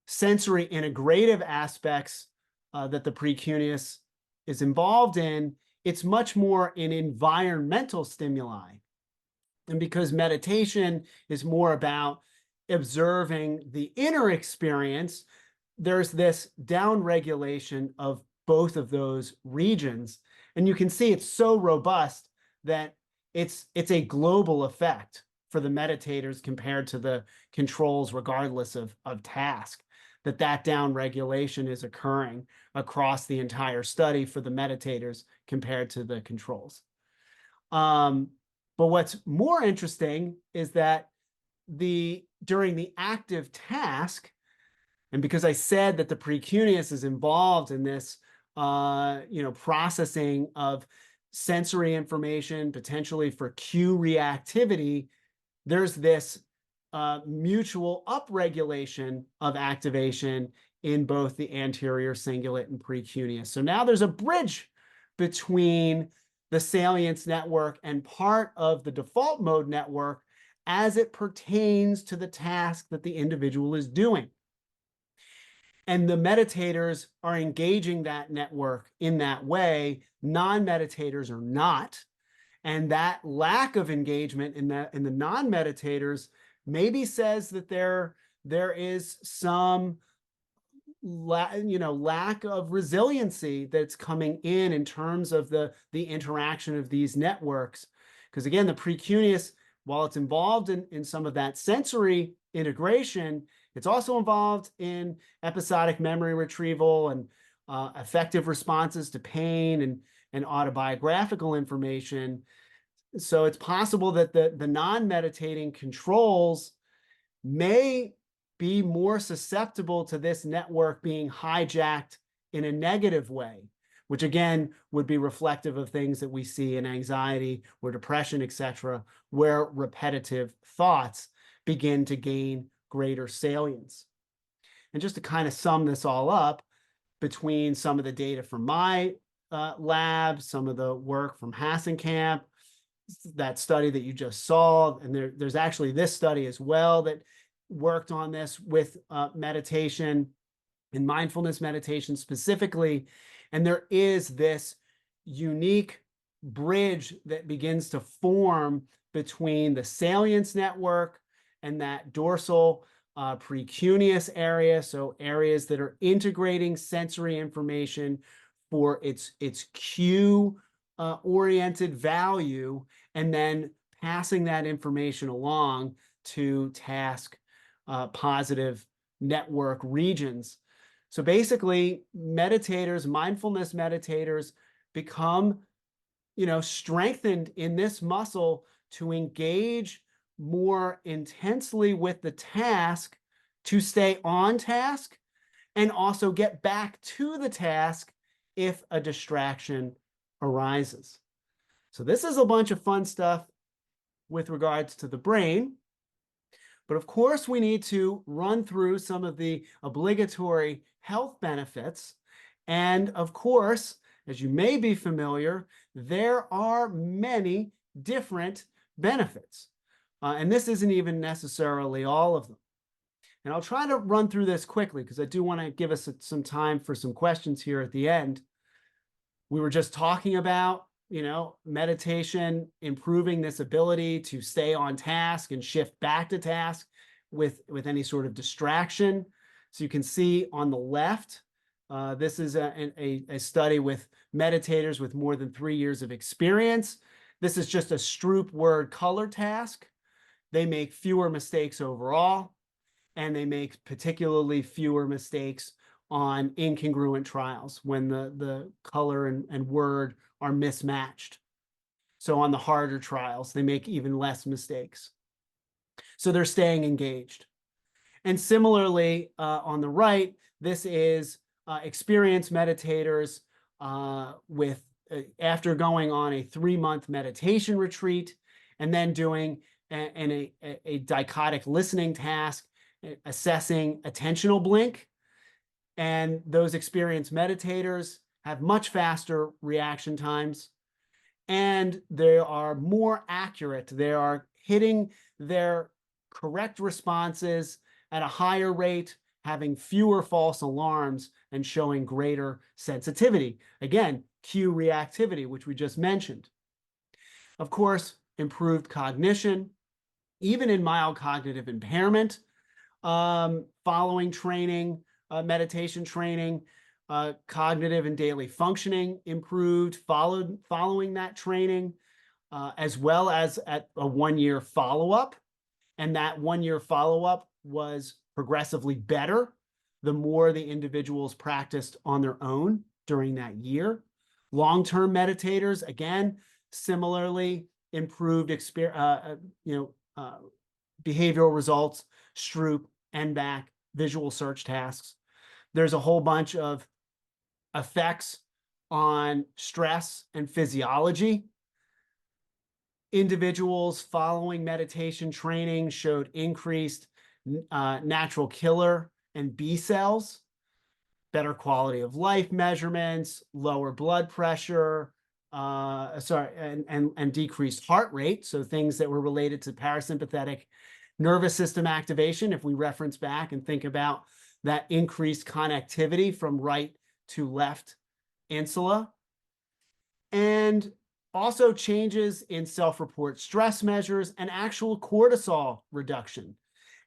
sensory integrative aspects that the precuneus is involved in, it's much more in environmental stimuli. And because meditation is more about observing the inner experience, there's this downregulation of both of those regions. And you can see it's so robust that it's a global effect for the meditators compared to the controls, regardless of task, that downregulation is occurring across the entire study for the meditators compared to the controls. But what's more interesting is that during the active task, and because I said that the precuneus is involved in this, processing of sensory information, potentially for cue reactivity, there's this mutual upregulation of activation in both the anterior cingulate and precuneus. So now there's a bridge between the salience network and part of the default mode network as it pertains to the task that the individual is doing. And the meditators are engaging that network in that way. Non-meditators are not. And that lack of engagement in the non-meditators maybe says that there is some lack of resiliency that's coming in terms of the interaction of these networks. Because again, the precuneus, while it's involved in some of that sensory integration, it's also involved in episodic memory retrieval and effective responses to pain and autobiographical information. So it's possible that the non-meditating controls may be more susceptible to this network being hijacked in a negative way, which again would be reflective of things that we see in anxiety or depression, etc., where repetitive thoughts begin to gain greater salience. And just to kind of sum this all up, between some of the data from my lab, some of the work from Hassenkamp, that study that you just saw, and there's actually this study as well that worked on this with meditation and mindfulness meditation specifically. And there is this unique bridge that begins to form between the salience network and that dorsal precuneus area, so areas that are integrating sensory information for its cue oriented value, and then passing that information along to task positive network regions. So basically, meditators, mindfulness meditators, become strengthened in this muscle to engage more intensely with the task, to stay on task, and also get back to the task if a distraction arises. So this is a bunch of fun stuff with regards to the brain. But of course, we need to run through some of the obligatory health benefits. And of course, as you may be familiar, there are many different benefits. And this isn't even necessarily all of them. And I'll try to run through this quickly because I do want to give us some time for some questions here at the end. We were just talking about, meditation, improving this ability to stay on task and shift back to task with any sort of distraction. So you can see on the left, this is a study with meditators with more than 3 years of experience. This is just a Stroop word color task. They make fewer mistakes overall, and they make particularly fewer mistakes on incongruent trials when the color and word are mismatched. So on the harder trials, they make even less mistakes. So they're staying engaged. And similarly, on the right, this is experienced meditators with after going on a 3-month meditation retreat and then doing a dichotic listening task, assessing attentional blink. And those experienced meditators have much faster reaction times, and they are more accurate. They are hitting their correct responses at a higher rate, having fewer false alarms, and showing greater sensitivity. Again, cue reactivity, which we just mentioned. Of course, improved cognition, even in mild cognitive impairment, following training, meditation training, cognitive and daily functioning improved following that training, as well as at a 1-year follow-up. And that 1-year follow-up was progressively better the more the individuals practiced on their own during that year. Long-term meditators, again, similarly improved behavioral results, Stroop, NBAC, visual search tasks. There's a whole bunch of effects on stress and physiology. Individuals following meditation training showed increased natural killer and B cells, better quality of life measurements, lower blood pressure, and decreased heart rate. So things that were related to parasympathetic nervous system activation, if we reference back and think about that increased connectivity from right to left insula. And also changes in self-report stress measures and actual cortisol reduction.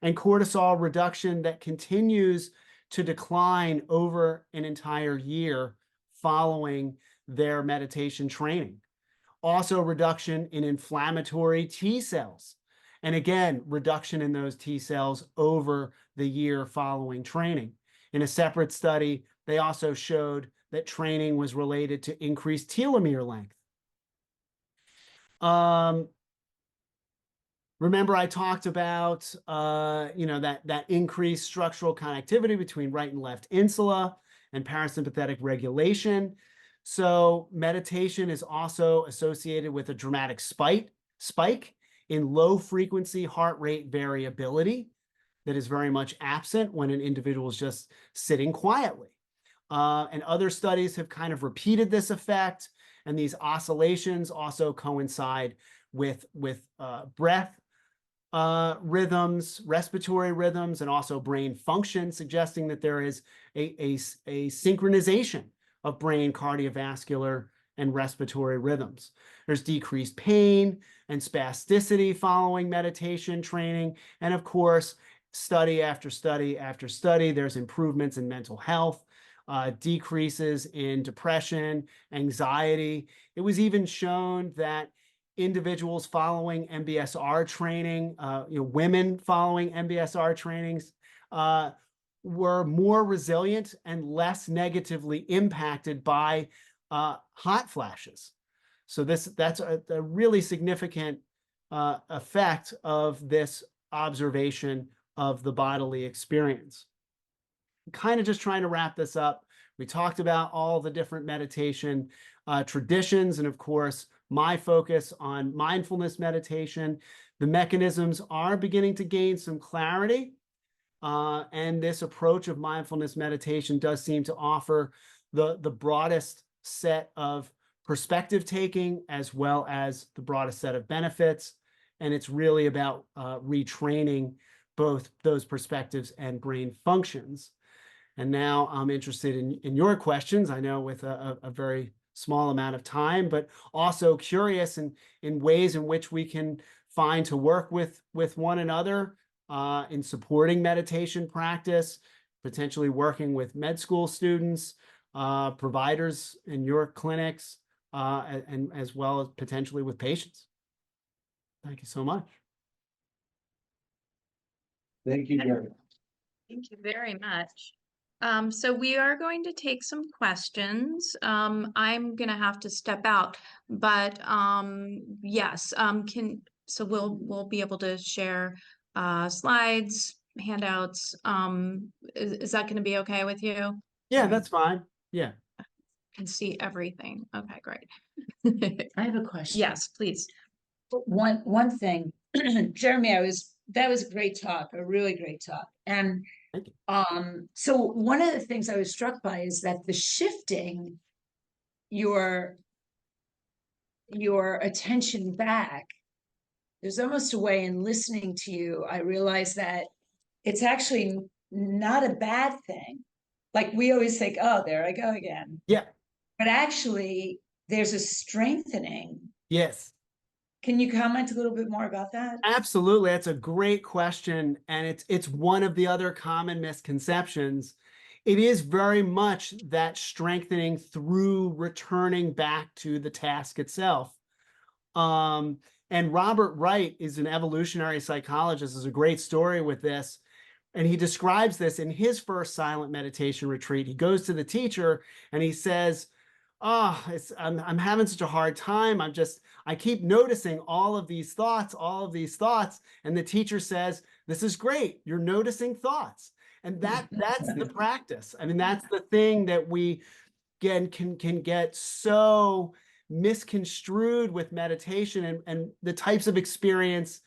And cortisol reduction that continues to decline over an entire year following their meditation training. Also reduction in inflammatory T cells. And again, reduction in those T cells over the year following training. In a separate study, they also showed that training was related to increased telomere length. Remember, I talked about that increased structural connectivity between right and left insula and parasympathetic regulation. So meditation is also associated with a dramatic spike in low frequency heart rate variability that is very much absent when an individual is just sitting quietly. And other studies have kind of repeated this effect, and these oscillations also coincide with breath rhythms, respiratory rhythms, and also brain function, suggesting that there is a synchronization of brain cardiovascular and respiratory rhythms. There's decreased pain and spasticity following meditation training. And of course, study after study after study, there's improvements in mental health, decreases in depression, anxiety. It was even shown that individuals following MBSR training, women following MBSR trainings, were more resilient and less negatively impacted by hot flashes. So that's a really significant effect of this observation of the bodily experience. Kind of just trying to wrap this up. We talked about all the different meditation traditions, and of course, my focus on mindfulness meditation. The mechanisms are beginning to gain some clarity, and this approach of mindfulness meditation does seem to offer the broadest set of perspective taking as well as the broadest set of benefits. and it's really about retraining both those perspectives and brain functions. And now I'm interested in your questions. I know with a very small amount of time, but also curious in ways in which we can find to work with one another in supporting meditation practice, potentially working with med school students, providers in your clinics, and as well as potentially with patients. Thank you so much. Thank you, Gary. Thank you very much. So we are going to take some questions. I'm gonna have to step out, but yes, so we'll be able to share slides, handouts. Is that gonna be okay with you? Yeah, that's fine. Yeah. Can see everything. Okay, great. I have a question. Yes, please. One thing, Jeremy, that was a great talk, a really great talk. And Thank you. so one of the things I was struck by is that the shifting your attention back, there's almost a way in listening to you, I realized that it's actually not a bad thing. Like we always think, oh, there I go again. Yeah. But actually, there's a strengthening. Yes. Can you comment a little bit more about that? Absolutely. That's a great question. And it's one of the other common misconceptions. It is very much that strengthening through returning back to the task itself. And Robert Wright is an evolutionary psychologist. There's a great story with this. And he describes this in his first silent meditation retreat. He goes to the teacher and he says, oh, I'm having such a hard time. I keep noticing all of these thoughts. And the teacher says, this is great. You're noticing thoughts. And that's the practice. I mean, that's the thing that we can get so misconstrued with meditation and the types of experience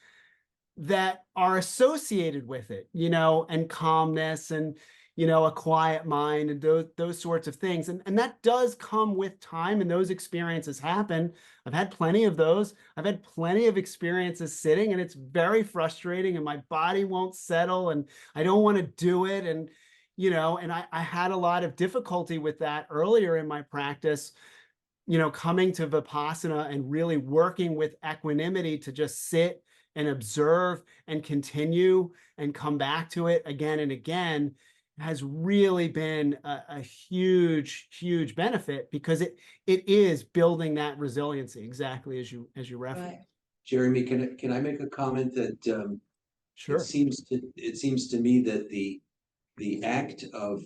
that are associated with it, and calmness and, a quiet mind and those sorts of things. And that does come with time, and those experiences happen. I've had plenty of those. I've had plenty of experiences sitting, and it's very frustrating, and my body won't settle, and I don't want to do it. And, and I had a lot of difficulty with that earlier in my practice, coming to Vipassana and really working with equanimity to just sit and observe and continue and come back to it again and again has really been a huge, huge benefit, because it is building that resiliency, exactly as you referenced. Right. Jeremy, can I make a comment that Sure. it seems to me that the act of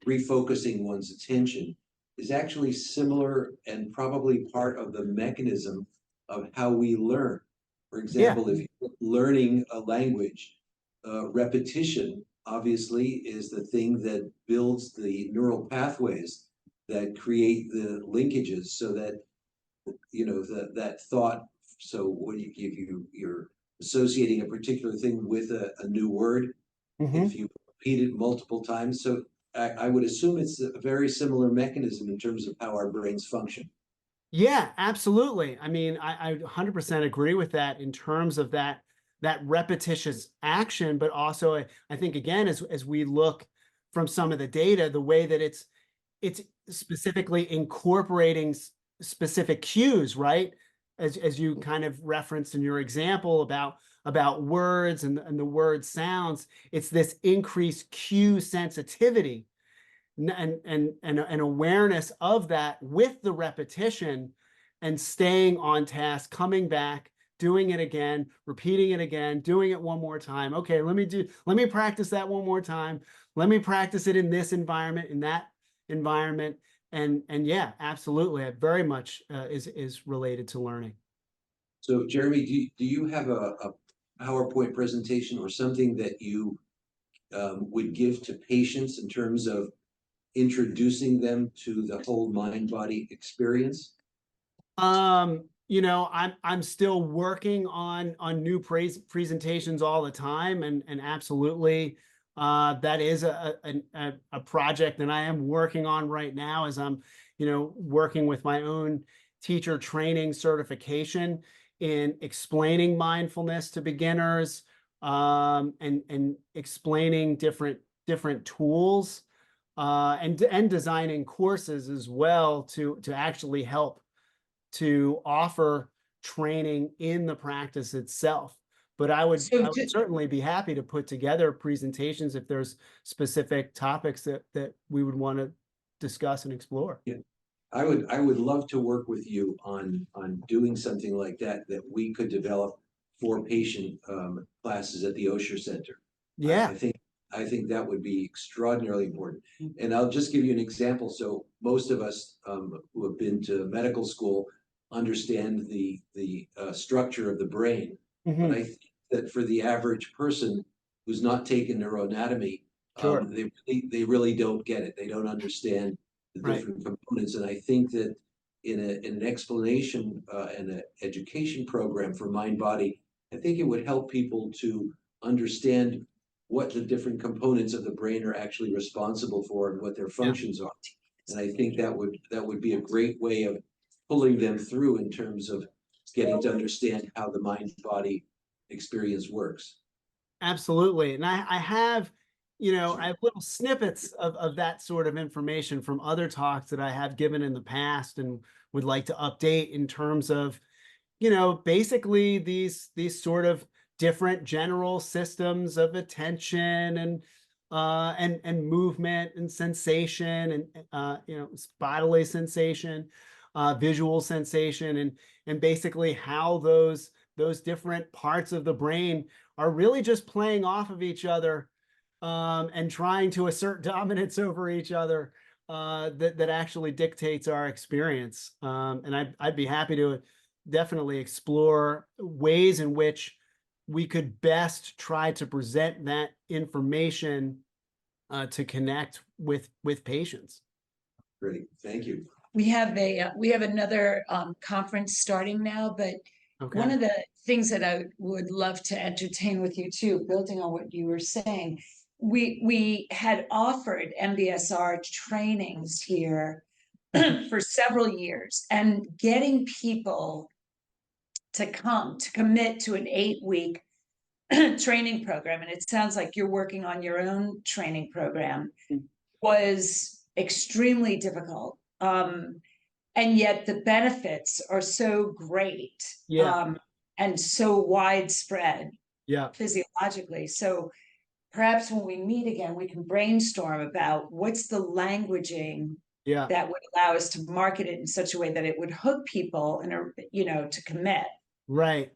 refocusing one's attention is actually similar and probably part of the mechanism of how we learn. For example, if you're learning a language, repetition obviously is the thing that builds the neural pathways that create the linkages, so that that thought. So when you're associating a particular thing with a new word, if you repeat it multiple times, so I would assume it's a very similar mechanism in terms of how our brains function. Yeah, absolutely. I mean, I 100% agree with that in terms of that repetitious action, but also I think, again, as we look from some of the data, the way that it's specifically incorporating specific cues, right? As you kind of referenced in your example about words and the word sounds, it's this increased cue sensitivity and awareness of that with the repetition and staying on task, coming back, doing it again, repeating it again, doing it one more time. Okay, let me practice that one more time. Let me practice it in this environment, in that environment. And yeah, absolutely. It very much is related to learning. So Jeremy, do you have a PowerPoint presentation or something that you would give to patients in terms of introducing them to the whole mind-body experience? I'm still working on new presentations all the time, and absolutely, that is a project that I am working on right now, as I'm working with my own teacher training certification, in explaining mindfulness to beginners, and explaining different tools, and designing courses as well to actually help to offer training in the practice itself. But I would certainly be happy to put together presentations if there's specific topics that we would want to discuss and explore. Yeah. I would love to work with you on doing something like that we could develop for patient classes at the Osher Center. Yeah. I think that would be extraordinarily important. And I'll just give you an example. So most of us who have been to medical school understand the structure of the brain. Mhm. But I think that for the average person who's not taken neuroanatomy, Sure. they really don't get it. They don't understand the Right. different components. And I think that in an explanation and an education program for mind body, I think it would help people to understand what the different components of the brain are actually responsible for and what their functions are. And I think that would be a great way of pulling them through in terms of getting to understand how the mind body experience works. Absolutely. And I have, I have little snippets of that sort of information from other talks that I have given in the past and would like to update in terms of, basically these sort of different general systems of attention and movement and sensation and bodily sensation, visual sensation, and basically how those different parts of the brain are really just playing off of each other, and trying to assert dominance over each other, that actually dictates our experience. And I'd be happy to definitely explore ways in which we could best try to present that information, to connect with patients. Great, thank you. We have another conference starting now, but one Okay. of the things that I would love to entertain with you too, building on what you were saying, we had offered MBSR trainings here for several years, and getting people to commit to an 8-week training program, and it sounds like you're working on your own training program, was extremely difficult. And yet the benefits are so great, Yeah. and so widespread Yeah. physiologically. So perhaps when we meet again, we can brainstorm about what's the languaging Yeah. that would allow us to market it in such a way that it would hook people and, to commit. Right.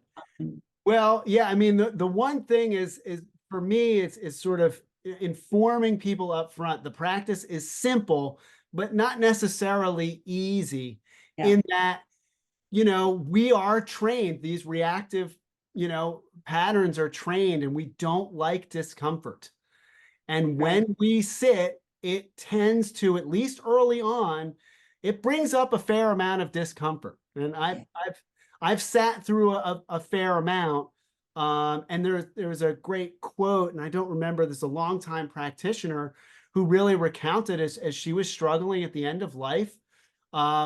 Well, yeah, I mean, the one thing is for me, it's sort of informing people up front. The practice is simple, but not necessarily easy, Yeah. in that, we are trained, these reactive, patterns are trained, and we don't like discomfort. And when we sit, it tends to, at least early on, it brings up a fair amount of discomfort. And I've sat through a fair amount. And there was a great quote, and I don't remember, this a longtime practitioner who really recounted as she was struggling at the end of life,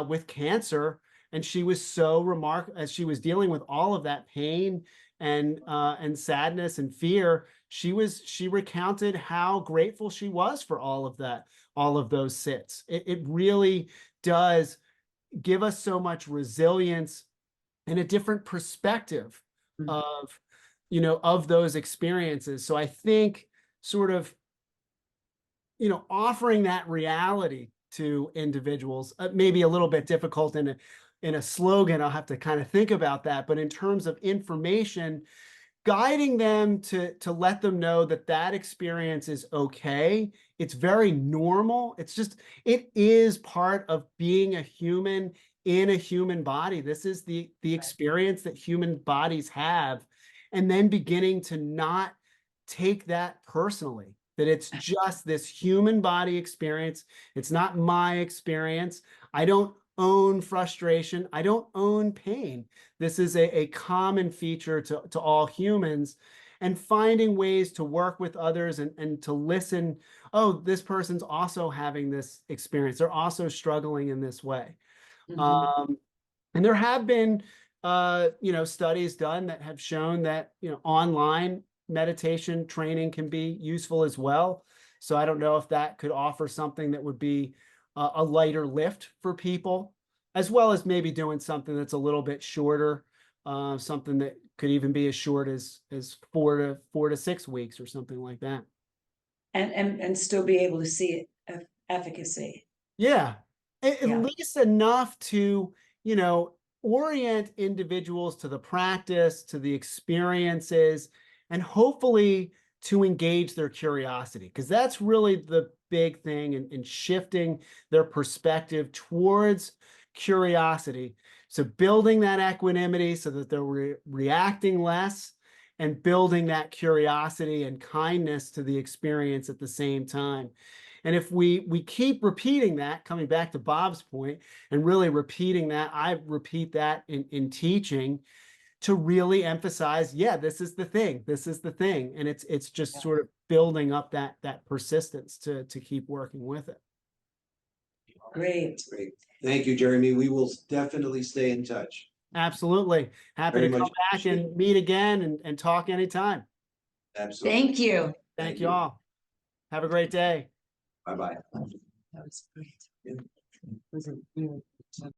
with cancer. And she was so remarkable as she was dealing with all of that pain and sadness and fear. She recounted how grateful she was for all of that, all of those sits. It really does give us so much resilience and a different perspective of, of those experiences. So I think sort of, offering that reality to individuals, maybe a little bit difficult in a slogan. I'll have to kind of think about that. But in terms of information, guiding them to let them know that that experience is okay. It's very normal. It is part of being a human in a human body. This is the experience that human bodies have. And then beginning to not take that personally, that it's just this human body experience. It's not my experience. I don't own frustration. I don't own pain. This is a common feature to all humans, and finding ways to work with others and to listen. Oh, this person's also having this experience. They're also struggling in this way. And there have been studies done that have shown that, online meditation training can be useful as well. So I don't know if that could offer something that would be a lighter lift for people, as well as maybe doing something that's a little bit shorter, something that could even be as short as 4 to 6 weeks or something like that. And still be able to see efficacy. Yeah, at Yeah. least enough to, orient individuals to the practice, to the experiences, and hopefully to engage their curiosity, because that's really the big thing in shifting their perspective towards curiosity. So building that equanimity so that they're reacting less, and building that curiosity and kindness to the experience at the same time. And if we keep repeating that, coming back to Bob's point, and really repeating that, I repeat that in teaching to really emphasize, yeah, this is the thing, this is the thing. And it's just sort of building up that persistence to keep working with it. Great. Great. Thank you, Jeremy. We will definitely stay in touch. Absolutely. Happy Very to come much back and meet again and talk anytime. Absolutely. Thank you. Thank you all. Have a great day. Bye-bye. That was great. Yeah. Was it